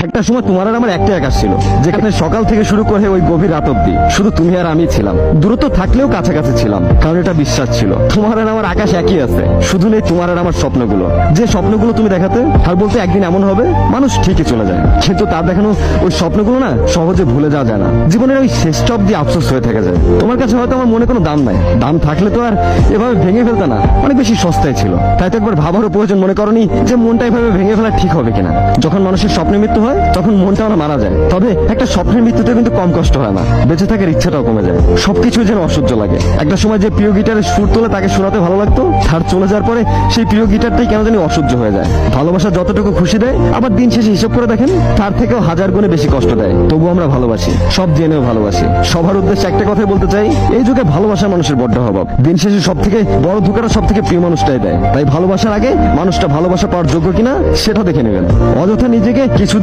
একটা সময় তোমার আর আমার একটাই আকাশ ছিল, যেখানে সকাল থেকে শুরু করে ওই গভীর রাত অব্দি শুধু তুমি আর আমি ছিলাম। দূরত্ব থাকলেও কাছাকাছি ছিলাম, কারণ এটা বিশ্বাস ছিল তোমার আর আমার আকাশ একই আছে, শুধু নেই তোমার আর আমার স্বপ্নগুলো। যে স্বপ্নগুলো তুমি দেখাতে আর বলতে একদিন এমন হবে মানুষ ঠিকই চলে যায়, কিন্তু তার দেখানো ওই স্বপ্নগুলো না সহজে ভুলে যাওয়া যায় না। জীবনের ওই শেষটা অব্দি আফসোস হয়ে থেকে যায়। তোমার কাছে হয়তো আমার মনে কোনো দাম নাই, দাম থাকলে তো আর এভাবে ভেঙে ফেলতে না, অনেক বেশি সস্তায় ছিল। তাই তো একবার ভাবারও প্রয়োজন মনে করনি যে মনটা এভাবে ভেঙে ফেলা ঠিক হবে কিনা। যখন মানুষের স্বপ্নের মৃত্যু হয় তখন মনটাও না মারা যায়, তবে একটা স্বপ্নের মৃত্যুতে কিন্তু কম কষ্ট হয় না, বেঁচে থাকার ইচ্ছাটাও কমে যায়। সবকিছু যেন অসহ্য লাগে। একটা সময় যে প্রিয় গিটারের সুর তোলে তাকে শোনাতে ভালো লাগতো, তার চলে যাওয়ার পরে সেই প্রিয় গিটারটাই কেন জানি অসহ্য হয়ে যায়। ভালোবাসা যতটুকু খুশি দেয়, আবার দিন শেষে হিসাব করে দেখেন তার থেকেও হাজার গুণে বেশি কষ্ট দেয়। তবু আমরা ভালোবাসি, সব জেনেও ভালোবাসি। সবার উদ্দেশ্যে একটা কথাই বলতে চাই, এই যুগে ভালোবাসা মানুষের বড্ড অভাব। দিন শেষে সব থেকে বড় ধোঁকাটা সব থেকে প্রিয় মানুষটাই দেয়। তাই ভালোবাসার আগে মানুষটা ভালোবাসা পাওয়ার যোগ্য কিনা সেটা দেখে নেবেন। অযথা নিজেকে কিছু